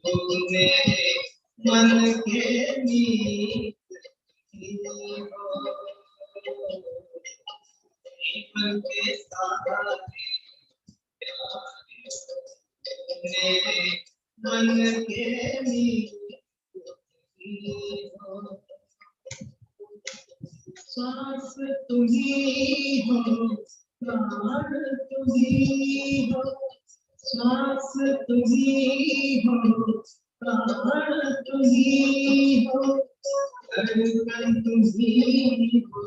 मेरे मन के मीत हो, जीवन के सहारे मेरे मन के मीत हो। सांस तुम्ही हो, प्राण तुम्ही हो, सांस तुम्ही हो, प्राण तुम्ही हो, धड़कन तुम्ही हो,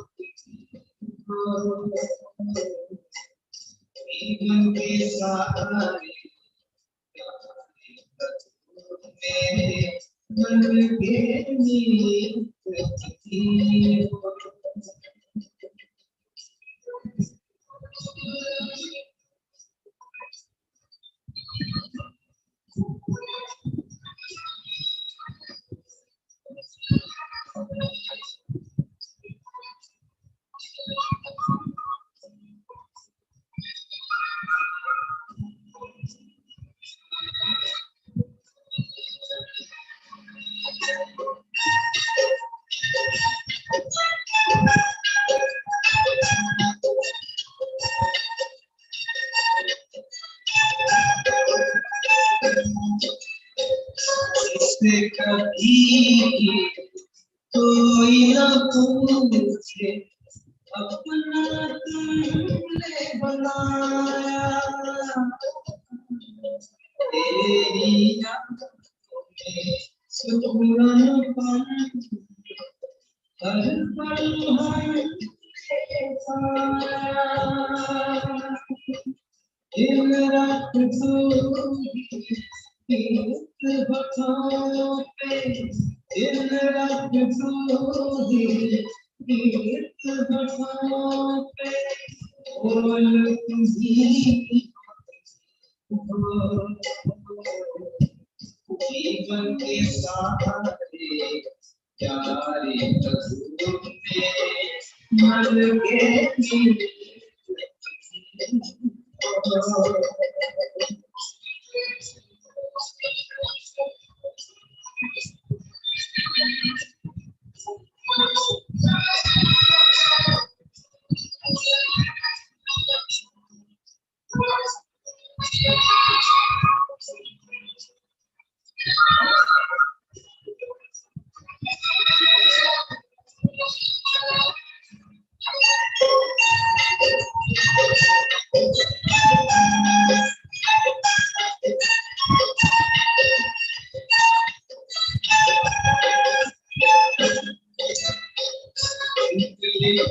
जीवन के सहारे मेरे मन के मीत हो। इससे कभी कोई न पूछे अपना तुमने बनाया, तेरी आंखों में सुकून पाया, हर पल हमने पाया, दिन रात तू गीत बखाओ पे, दिन रात तू गीत बखाओ पे, बोल तुम्ही हो, जीवन के सहारे प्यारे तुमने मन के मीत हो।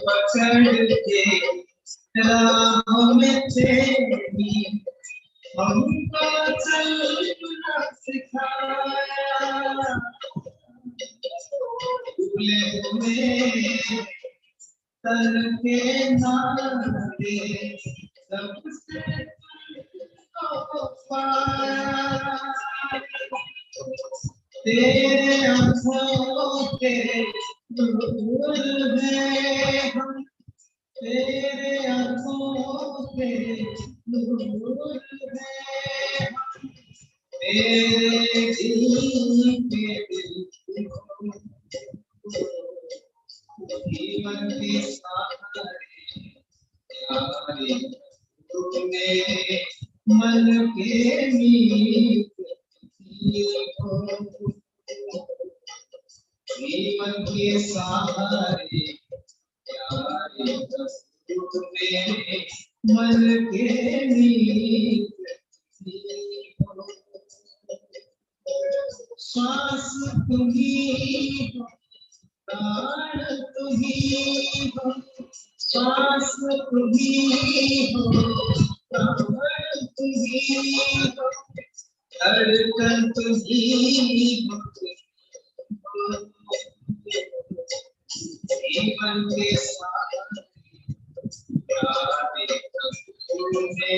पकड़ के राह में तेरी हमको चलना सिखाया, भूले हुए तर के नाते सबसे तुमको पाया, तेरे आँखों के नूर है हम, तेरे आँखों के नूर है हम, तेरे दिल के दिल हो, जीवन के सहारे प्यारे तुमने मन के मीत हो, जीवन के सहारे प्यारे तुमने मन के मीत हो। सांस तुम्ही हो, प्राण तुम्ही हो, सांस तुम्ही हो, प्राण तुम्ही हो, धड़कन तुम्ही हो, जीवन के सहारे प्यारे तुमने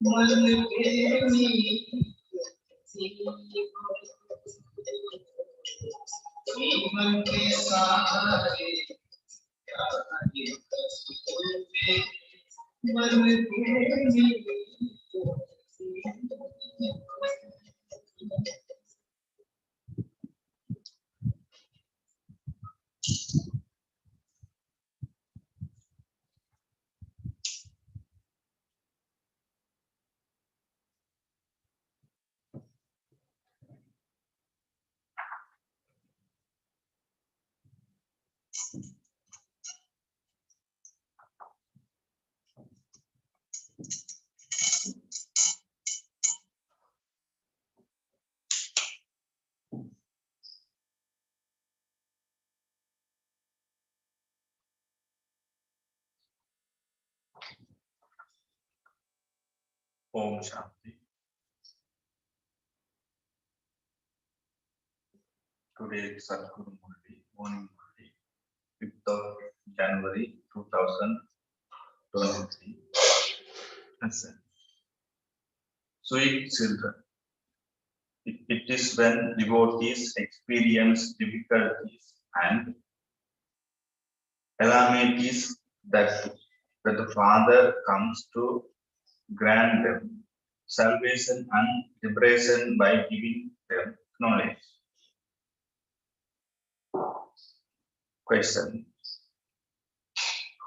मन के मीत हो, जीवन के सहारे प्यारे तुमने मन के मीत हो। Om Shanti. Today is Sadhguru Murli, morning Murli, 5th of January 2023. Listen. Sweet children, it is when devotees experience difficulties and calamities that the Father comes to grant them salvation and liberation by giving them knowledge. Question.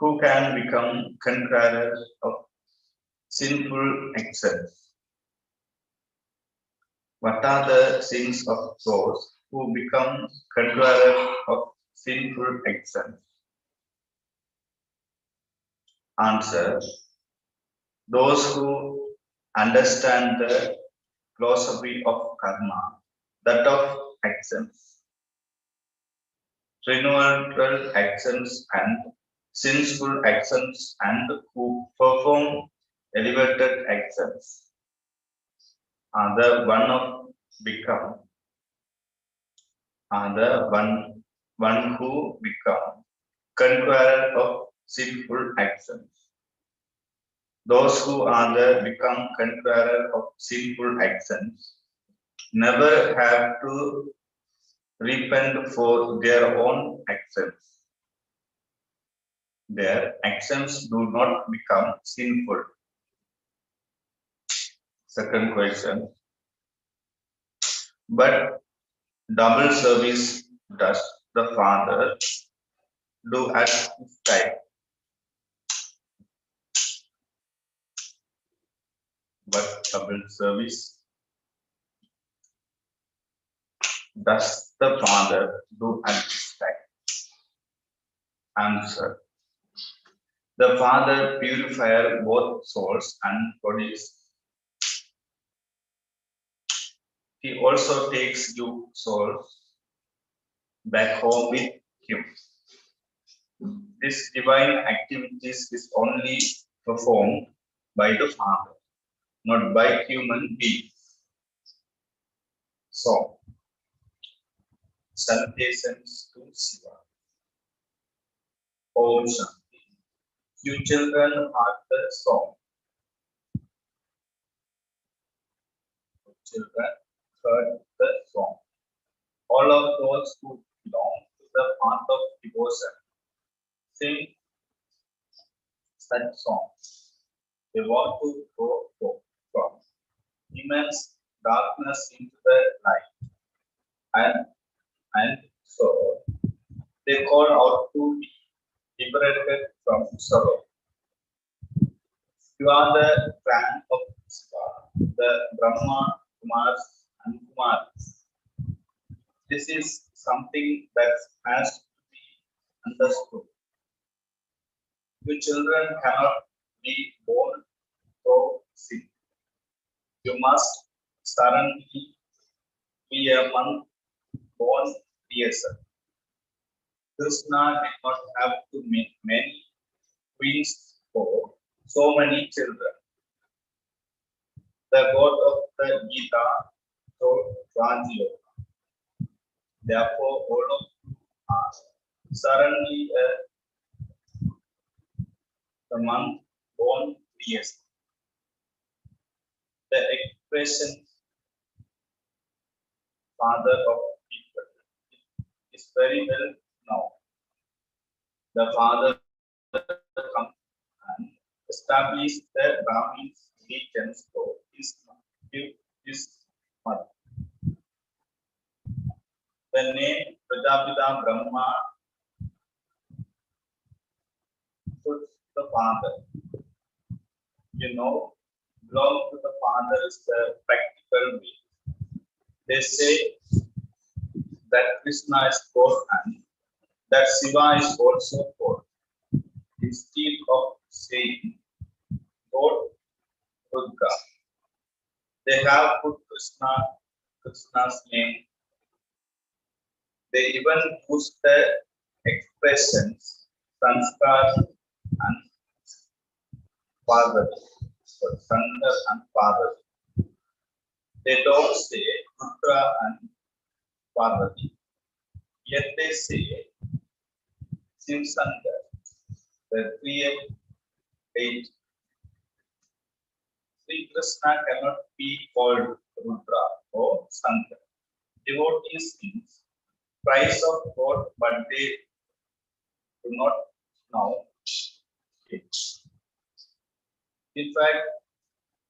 Who can become conquerors of sinful actions? What are the sins of those who become conquerors of sinful actions? Answer. Those who understand the philosophy of karma, that of actions, renewal actions and sinful actions, and who perform elevated actions are the one who become conqueror of sinful actions. Those who are the become conqueror of sinful actions never have to repent for their own actions. Their actions do not become sinful. Second question. But double service does the Father do at his time? But double service does the Father do at his time? Answer. The Father purifies both souls and bodies. He also takes you souls back home with him. This divine activities is only performed by the Father, not by human beings. So, salutations to Shiva. Om Shanti. You children are the song. Children heard the song. All of those who belong to the path of devotion sing such songs. They want to go from immense darkness into the light, and so they call out to be liberated from sorrow. You are the clan of Shiva, the Brahma, Kumars, and Kumaris. This is something that has to be understood. You children cannot be born through sin. You must suddenly be a monk born creator. Krishna did not have to make many queens for so many children. The God of the Gita told Batticaloa. Therefore, all of you are suddenly a monk born creator. The expression father of people is very well known. The father comes and established the Brahmin's allegiance for his mother. The name Prajapita Brahma puts the father. You know, belong to the father is the practical way. They say that Krishna is God and that Shiva is also God. Instead of saying God Rudra, they have put Krishna's name. They even use the expressions Sanskar and Parvati Shankar and Parvati. They don't say Rudra and Parvati. Yet they say Shiv Shankar, the create. Sri Krishna cannot be called Rudra or Shankar. Devotees sing praise of God, but they do not know it. In fact,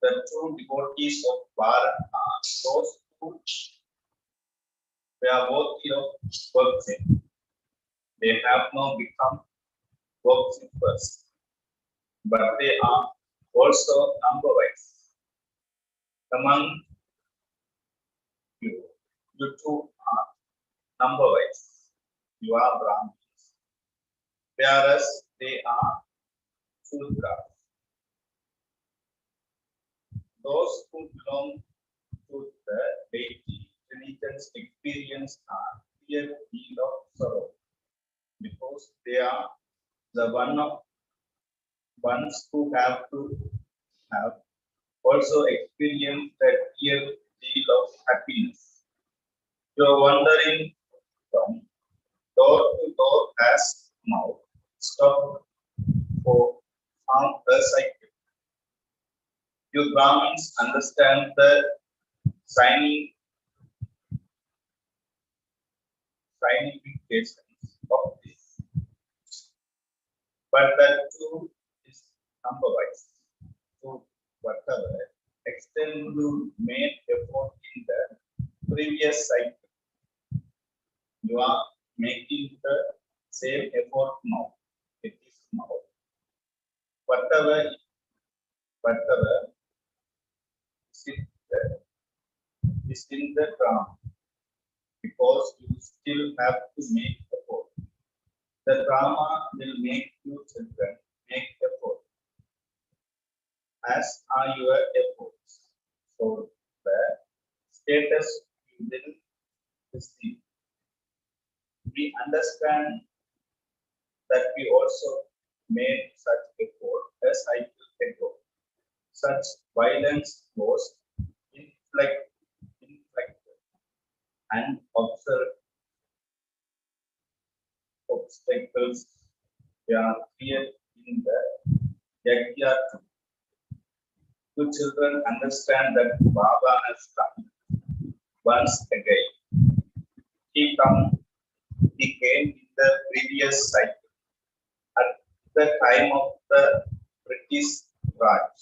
the true devotees of Bharat are those who were worthy of worship. They have now become worshippers, but they are also number wise. Among you, you two are number wise. You are Brahmins, whereas they are Shudras. Those who belong to the deity religions experience a real deal of sorrow because they are the ones who have to have also experienced a real deal of happiness. You are wandering from door to door as now stop for a cycle. You Brahmins understand the significations of this, but that too is number wise. So whatever extent you made effort in the previous cycle, you are making the same effort now. It is now. Whatever is in the drama, because you still have to make effort. The drama will make you children make effort, as are your efforts. So the status you will receive. We understand that we also made such effort a cycle ago. Such violence was inflicted and obstacles were cleared in the Yajna. You children understand that Baba has come once again. He came in the previous cycle at the time of the British Raj.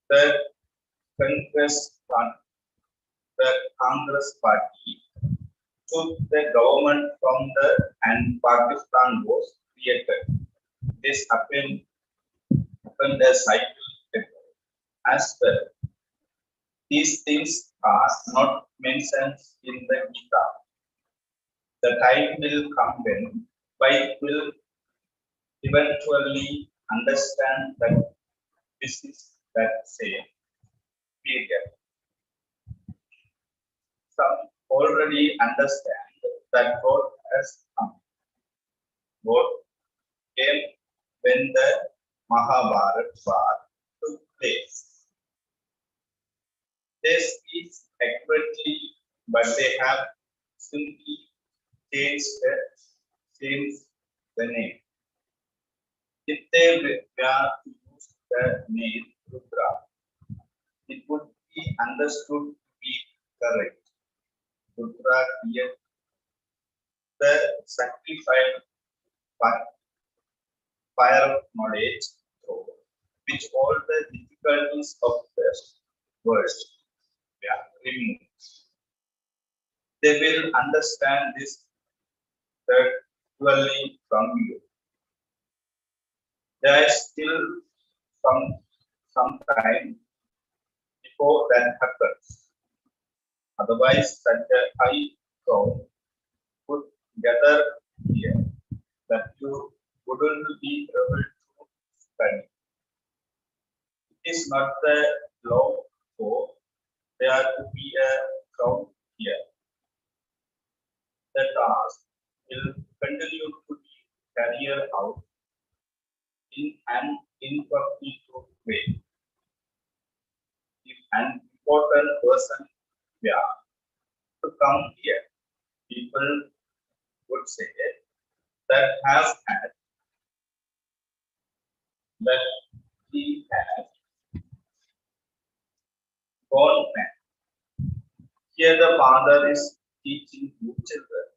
The Congress party took the government from the and Pakistan was created. This happened a cycle as well. These things are not mentioned in the Gita. The time will come when we will eventually understand that this is that same period. Some already understand that God has come. God came when the Mahabharata war took place. They speak accurately, but they have simply changed the name. If they were to use the name Rudra, it would be understood to be correct. Rudra created the sanctified fire of knowledge, through which all the difficulties of the world were removed. They will understand this gradually from you. There is still some time before that happens. Otherwise, such a high crowd would gather here that you wouldn't be able to study. It is not the law for there to be a crowd here. The task will continue to be carried out in an incognito way. If an important person were to come here, people would say that has had that he has gone mad. Here the father is teaching you children.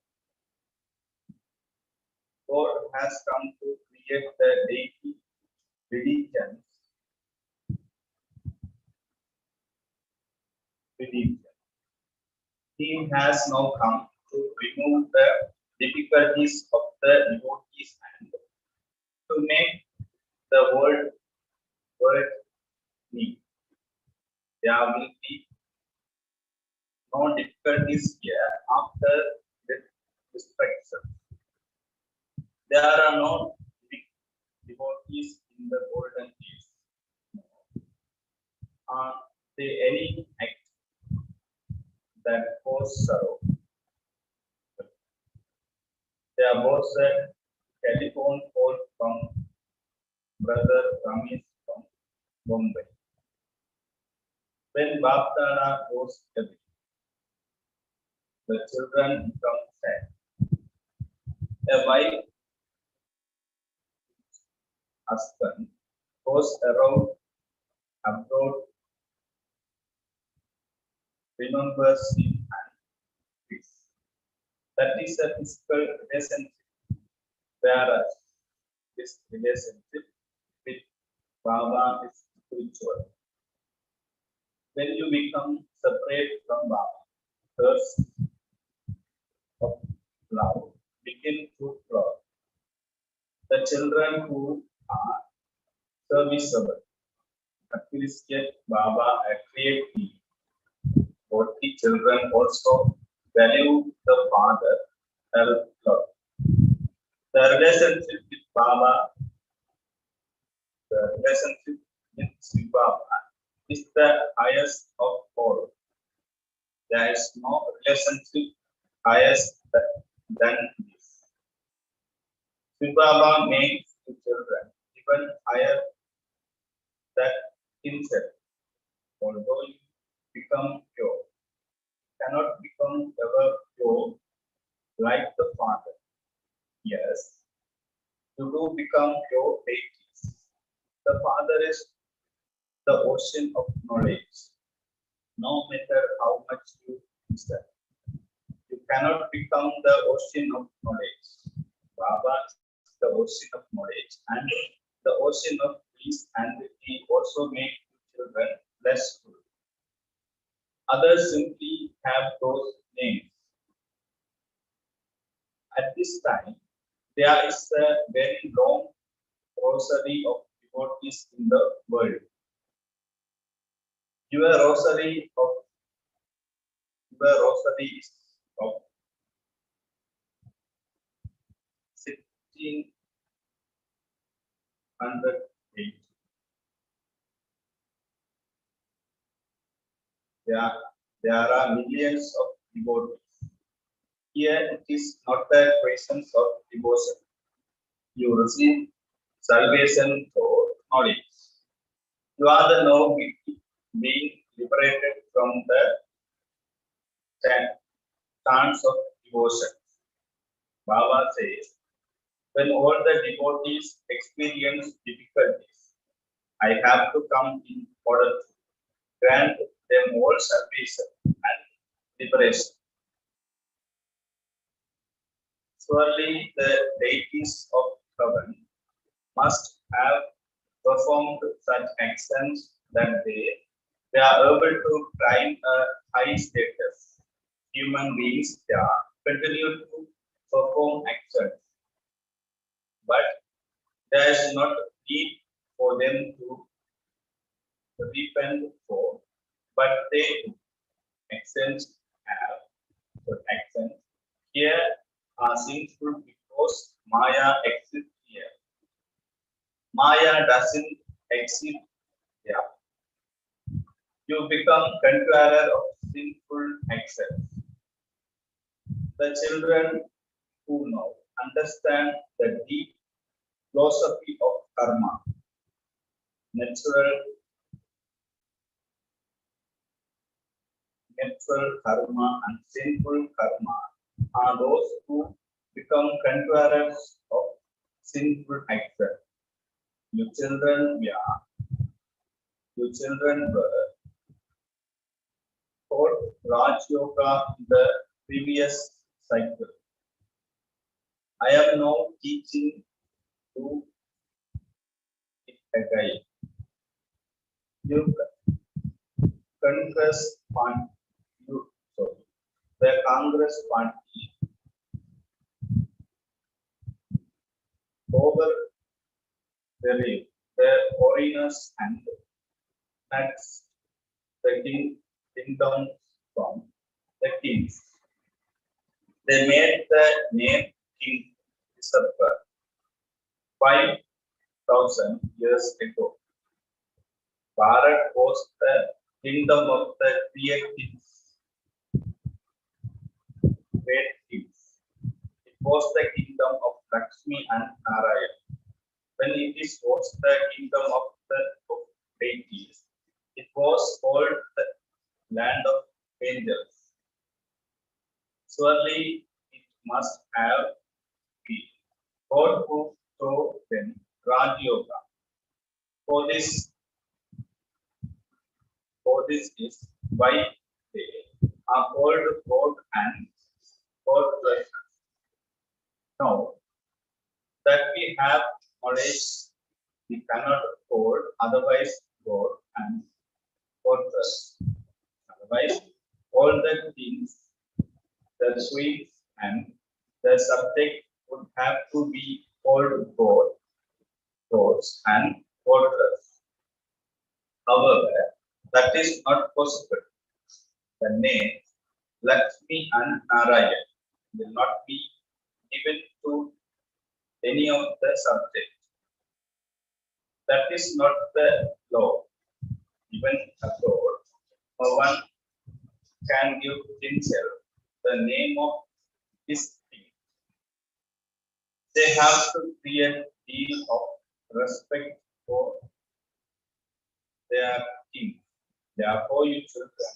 God has come to create the deity religion. He has now come to remove the difficulties of the devotees and to make the world new. There will be no difficulties here after the destruction. There are no devotees in the golden age. Are they any act that cause sorrow? There was a telephone call from brother Ramesh from Bombay. When Batticaloa goes away, the children become sad. A wife, husband goes around abroad, remembers him and peace. That is a physical relationship, whereas this relationship with Baba is spiritual. When you become separate from Baba, thirst of love begin to flow. The children who are serviceable appreciate Baba a great deal. But the children also value the father a lot. The relationship with Baba, the relationship with Sri Baba is the highest of all. There is no relationship highest than this. Sri Baba makes the children even higher than himself. Although you become pure, cannot become ever pure like the Father. Yes, you do become pure deities. The Father is the ocean of knowledge. No matter how much you study, you cannot become the ocean of knowledge. Baba is the ocean of knowledge and the ocean of peace, and he also makes children less good. Others simply have those names. At this time, there is a very long rosary of devotees in the world. Your rosary is of 1608. There are millions of devotees. Here it is not the presence of devotion. You receive salvation through knowledge. You are the now being liberated from the chance of devotion. Baba says, when all the devotees experience difficulties, I have to come in order to grant them all salvation and liberation. Surely the deities of heaven must have performed such actions that they are able to climb a high status. Human beings continue to perform actions, but there is not need for them to repent for, but they do. Actions here are sinful because Maya exists here. Maya doesn't exist here. You become controller of sinful actions. The children who know understand the deep philosophy of karma. Natural karma and sinful karma are those who become conquerors of sinful actions. Your children were taught Raj Yoga in the previous cycle. I am now teaching you it again. You Congress Party, the Congress Party over the foreigners and tax the kingdom from the kings. They made the name King December 5,000 years ago. Bharat was the kingdom of the great kings. It was the kingdom of Lakshmi and Narayan. When it was the kingdom of the deities, it was called the land of angels. Surely it must have been God who taught them Raj Yoga. For this is why they are called God and God blessed. Now that we have knowledge, we cannot hold otherwise God and God blessed. Otherwise, all the things, the sweets and the subject would have to be called God, gods and goddess. However, that is not possible. The names Lakshmi and Narayan will not be given to any of the subjects. That is not the law. Even abroad, no one can give himself the name of his king. They have to create a deal of respect for their king. Therefore, you children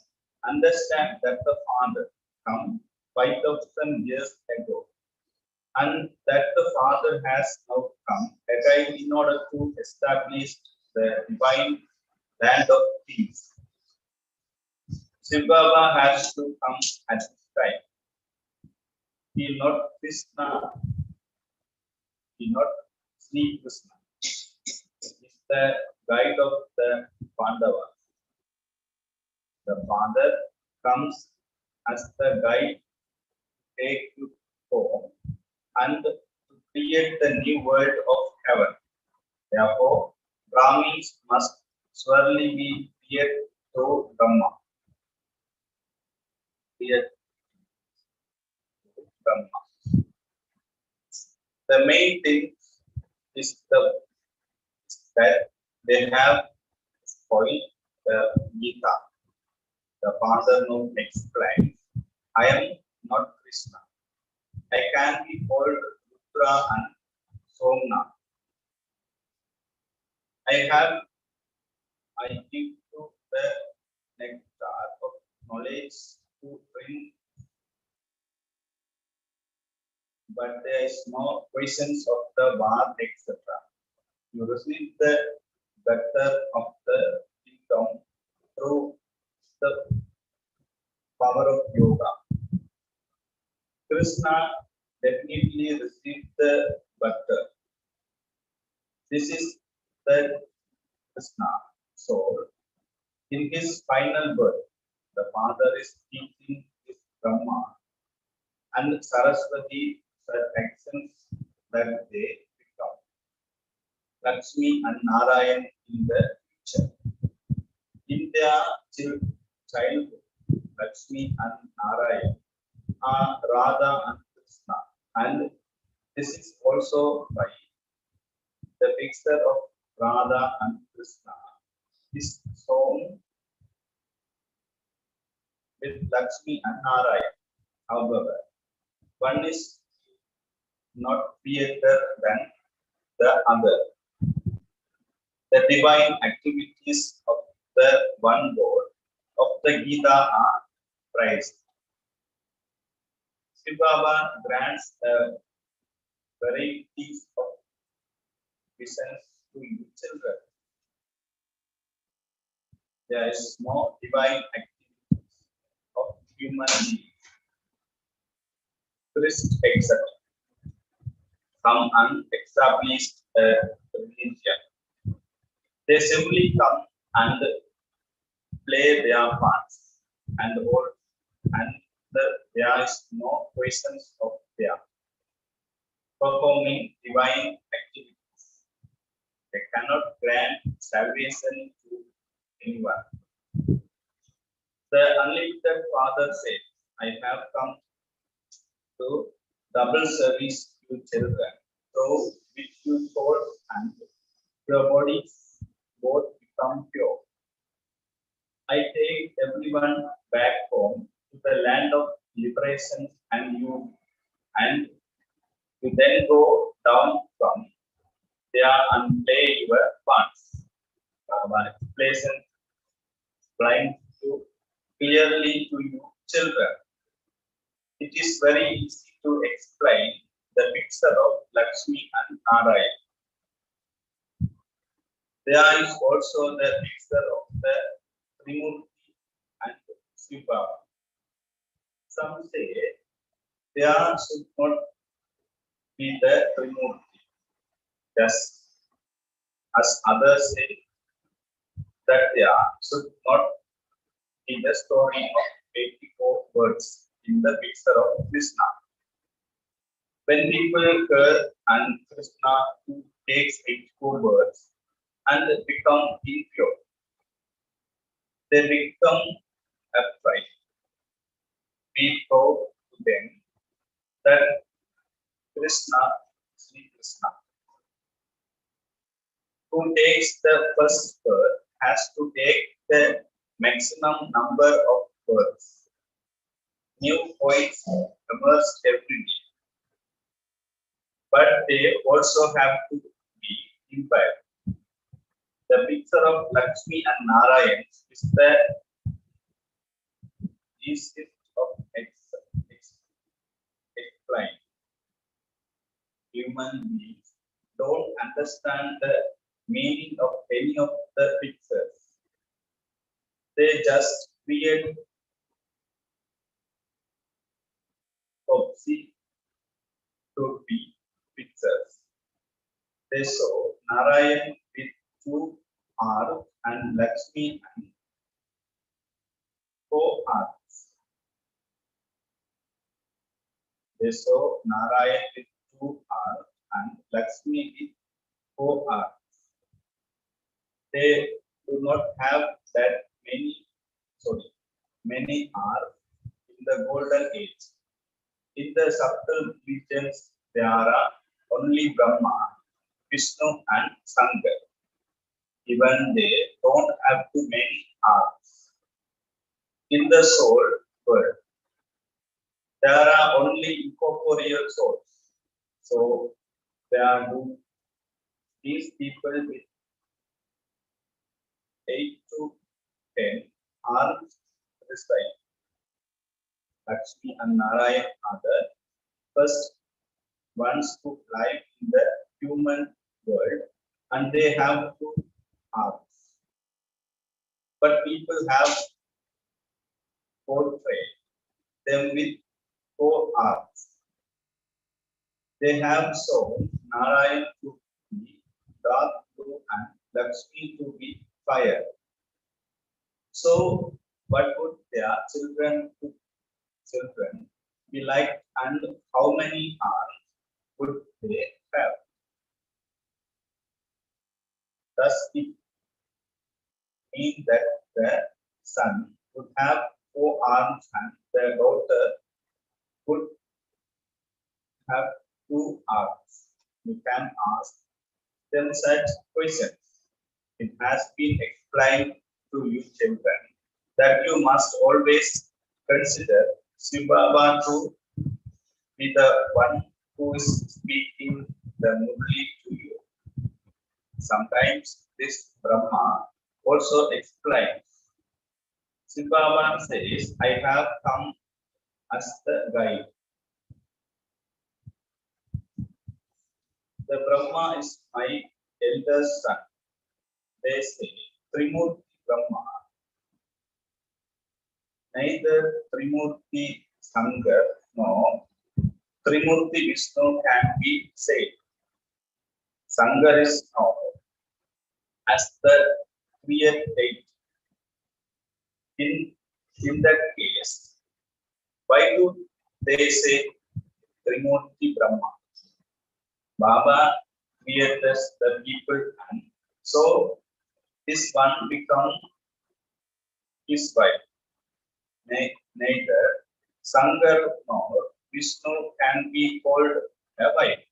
understand that the Father come 5,000 years ago, and that the Father has now come again in order to establish the divine land of peace. Shiv Baba has to come at this time. He not Krishna, he not Sri Krishna. He is the guide of the Pandavas. The Father comes as the guide to take you home and to create the new world of heaven. Therefore, Brahmins must surely be feared through Dhamma. Feared through Dhamma. The main thing is that they have spoiled the Gita. The Father now explains, I am not Krishna. I can be called Rudra and Somna. I give to the nectar of knowledge to bring, but there is no presence of the bath, etc. You receive the better of the kingdom through the power of yoga. Krishna definitely received the better. This is the Krishna soul. In his final birth, the Father is teaching his Brahma and Saraswati the actions that they become. Lakshmi and Narayan in the future. In their childhood, Lakshmi and Narayan are Radha and Krishna, and this is also why the picture of Radha and Krishna is shown with Lakshmi and Narayan. However, one is not greater than the other. The divine activities of the one God of the Gita are praised. Shiv Baba grants varieties of visions to you children. There is no divine activities of human beings, priest, etc. Some unestablished religion. They simply come and play their parts, and all, and there is no questions of their performing divine activities. They cannot grant salvation to anyone. The unlimited Father said, I have come to double service you children, through which your soul and your bodies both become pure. I take everyone back home to the land of liberation, and you then go down from there and play your parts. Explain to clearly to you children. It is very easy to explain the picture of Lakshmi and Narayana. There is also the picture of the Trimurti and Shiv Baba. Some say there should not be the Trimurti, just as others say that there should not be the story of 84 words in the picture of Krishna. When people hear and Krishna who takes 84 words and become impure, they become afraid. We prove to them that Krishna, Sri Krishna, who takes the first word has to take the maximum number of words. New poets emerge every day, but they also have to be imbibed. The picture of Lakshmi and Narayan is the easiest of explain. Human beings don't understand the meaning of any of the pictures. They just create obscene to be pictures. They saw Narayan with 2 arms and Lakshmi and 4 arms. They saw Narayan with 2 arms and Lakshmi with 4 arms. They do not have that many arms in the golden age. In the subtle regions, there are only Brahma, Vishnu, and Shankar. Even they don't have too many arms. In the soul world, there are only incorporeal souls. So there are these people with 8 to 10 arms reside. Lakshmi and Narayan are the first ones to live in the human world, and they have 2 arms. But people have portrayed them with 4 arms. They have shown Narayan to be dark blue and Lakshmi to be fire. So, what would their children be like, and how many arms would they have? Does it mean that the son would have 4 arms and the daughter would have 2 arms? You can ask them such questions. It has been explained to you children that you must always consider Shiv Baba to be the one who is speaking the Murli to you. Sometimes this Brahma also explains. Shiva says, I have come as the guide. The Brahma is my elder son. They say, Trimurti Brahma. Neither Trimurti Sankar nor Trimurti Vishnu can be said. Sankar is known as the create deity. In that case, why do they say Trimurti Brahma? Baba created the people, and so this one becomes his wife. Neither Sankar nor Vishnu can be called a wife.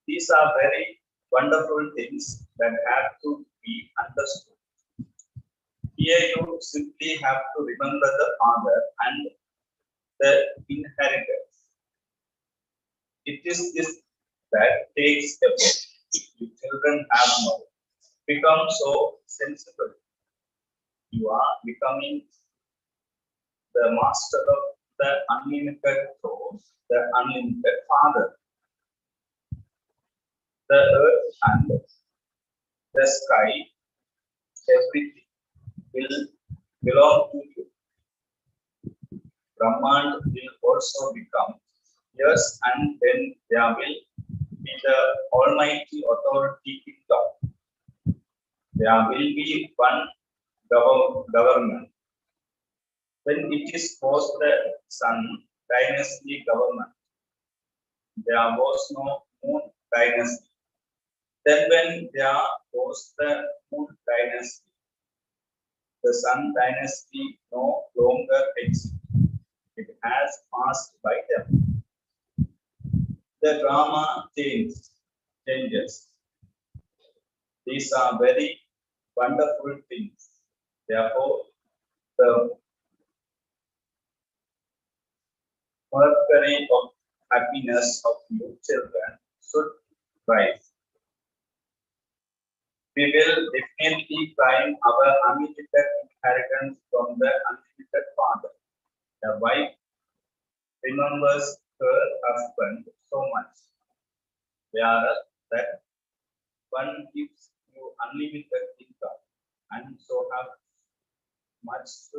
These are very wonderful things that have to be understood. Here you simply have to remember the father and the inheritance. It is this that takes effort. You children have no. Become so sensible. You are becoming the master of the unlimited throne, the unlimited father. The earth and the sky, everything will belong to you. Brahman will also become yours, and then there will be the almighty authority kingdom. There will be one government. When it was the Sun dynasty government, there was no Moon dynasty. Then when there was the Moon dynasty, the Sun dynasty no longer exists. It has passed by them. The drama changes. These are very wonderful things. Therefore, the mercury of happiness of you children should rise. We will definitely find our unlimited inheritance from the unlimited father. The wife remembers her husband so much, whereas that one gives you unlimited income, and so have much to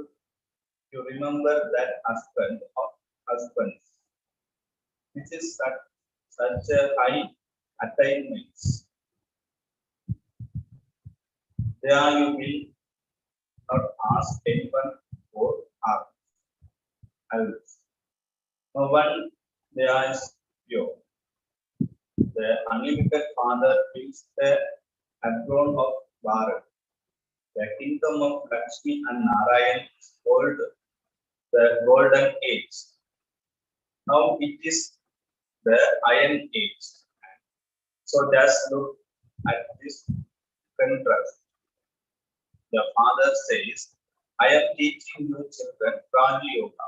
you remember that husband of husbands. This is such a high attainment. There you will not ask anyone for else. No one there is pure. The unlimited father fills the throne of Bharat. The kingdom of Lakshmi and Narayan is called the golden age. Now it is the iron age. So just look at this contrast. The father says, I am teaching you children Raja Yoga.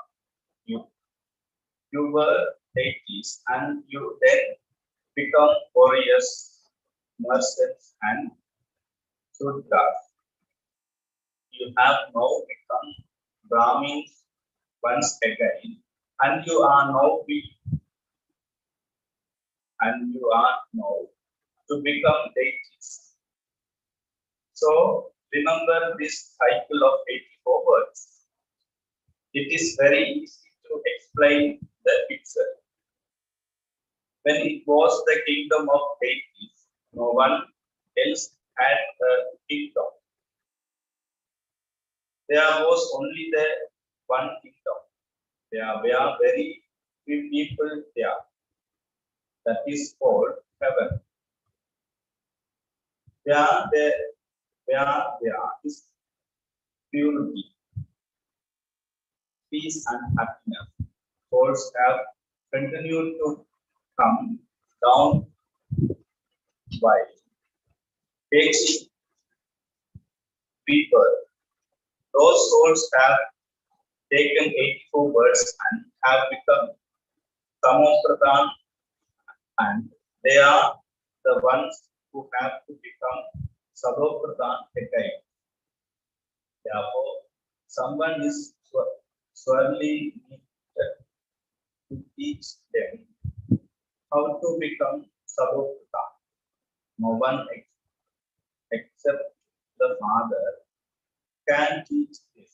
You were deities and you then become warriors, merchants, and Sudras. You have now become Brahmins once again, and you are now to become deities. So remember this cycle of 84 words. It is very easy to explain the picture. When it was the kingdom of deities, no one else had a kingdom. There was only the one kingdom. There were very few people there. That is called heaven. There is purity, peace, and happiness. Souls have continued to come down by taking people. Those souls have taken 84 words and have become Samopradhan, and they are the ones who have to become Sabopradhan Hekai. Therefore, someone is sorely needed to teach them how to become Sabopradhan. No one except the Father can teach this.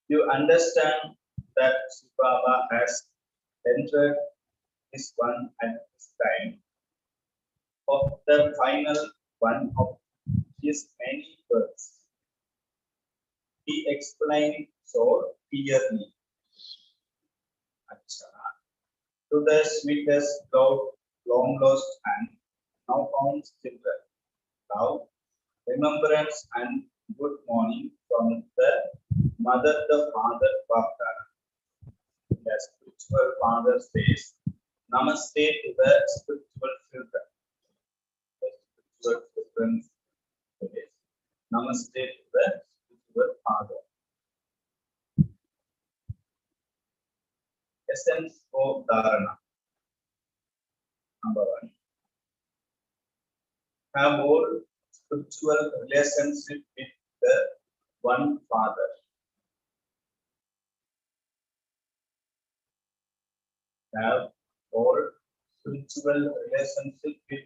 You understand that Subaba has entered this one at this time of the final one of his many words. He explained so clearly. Acha. To the sweetest, long lost and now found children. Now, remembrance and good morning from the mother, the father, Bhavdara. The spiritual father says, Namaste to the spiritual children. The spiritual children says, Namaste to the spiritual father. Essence of Dharana. Number 1. Have all spiritual relationship with the one Father. Have all spiritual relationship with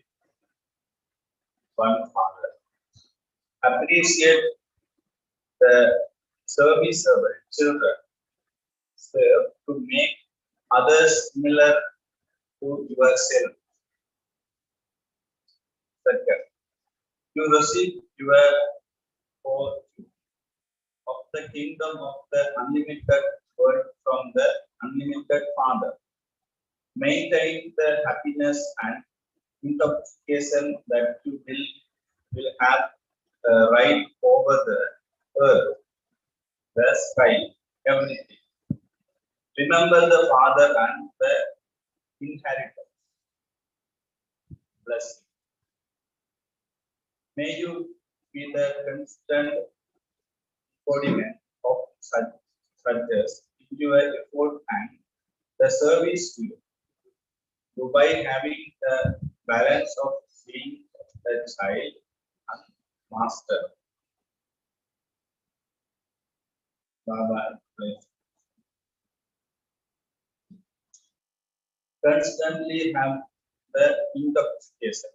one Father. Appreciate the service of children. Serve to make others similar to yourself. Second, you receive your portion of the kingdom of the unlimited word from the unlimited Father. Maintain the happiness and intoxication that you will have right over the earth, the sky, everything. Remember the Father and the inheritance. Blessing. May you be the constant embodiment of such in your effort and the service to you. So by having the balance of being the child and master. Baba, constantly have the intoxication.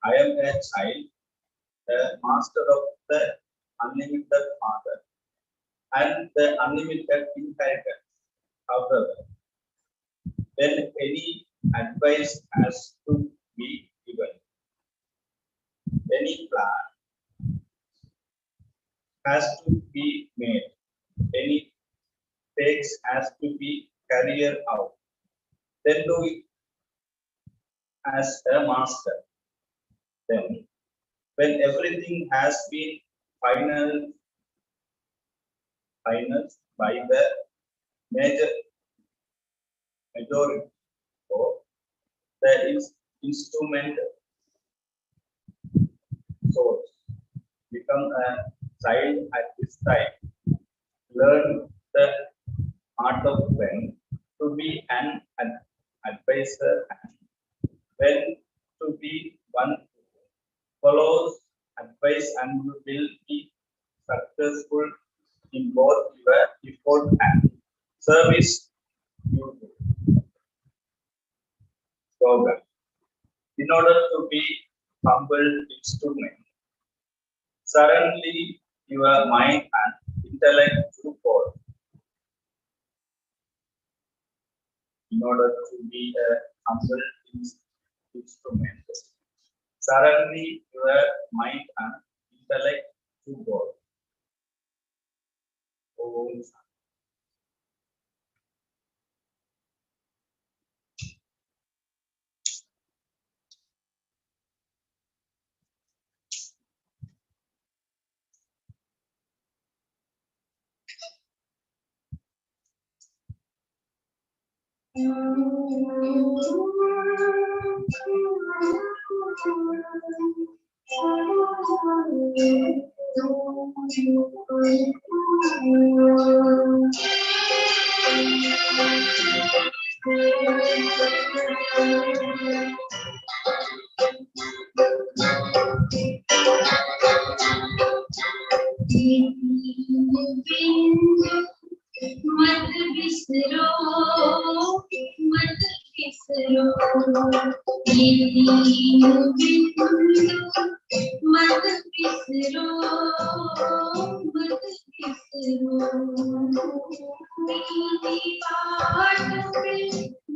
I am a child, the master of the unlimited Father, and the unlimited inheritance. However, when any advice has to be given, any plan has to be made, any takes has to be carried out, then do it as a master. Then, when everything has been finalized by the majority, so the instrument source become a child at this time. Learn the art of when to be an advisor and when to be one who follows advice, and you will be successful in both your effort and service you do. Slogan. In order to be humble instrument, suddenly your mind and intellect to God. In order to be a humble instrument, suddenly your mind and intellect to God. Om Shanti. मत बिसरो मत बिसरो ये तीनों बिंदु मत बिसरो मत बिसरो नीली बाट पे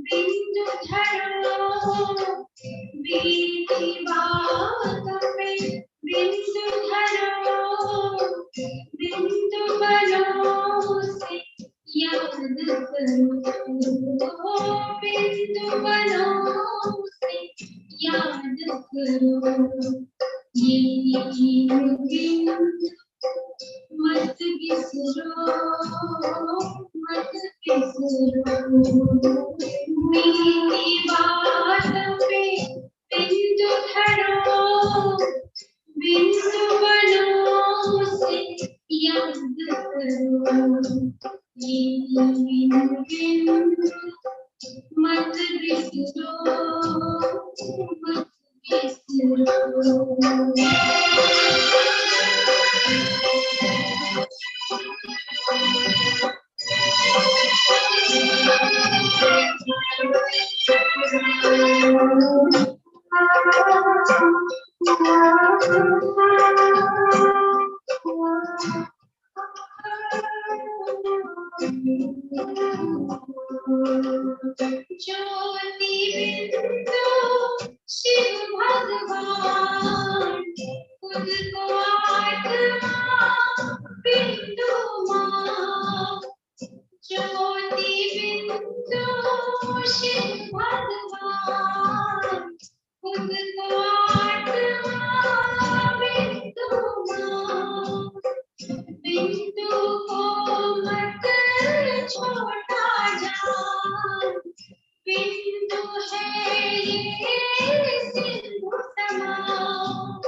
बिंदु धरो बीती बात पे बिंदु धरो बिंदु बनो से याद करो बिंदु बनो से याद करो ये तीनों बिंदु मत बिसरो मत बिसरो मीठी बात पे बिंदु धरो बिंदु बनो से याद करो ये बिंदु मत बिसरो मत बिसरो ज्योति बिंदु शिव भगवान खुद को आत्मा बिंदु मां ज्योति बिंदु शिव भगवान खुद को आत्मा बिंदु मां बिंदु को मत छोटा जान बिंदु है ये सिंधु समान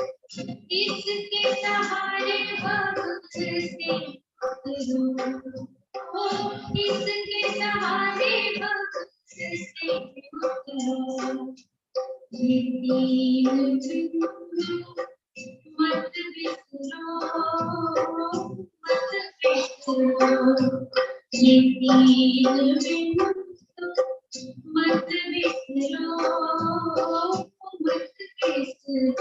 इसके सहारे भक्त से उतरो ओ इसके सहारे भक्त से उतरो ये तीन बिंदु मत बिसरो मत बिसरो ये तीन बिंदु मत बिसरो मत बिसरो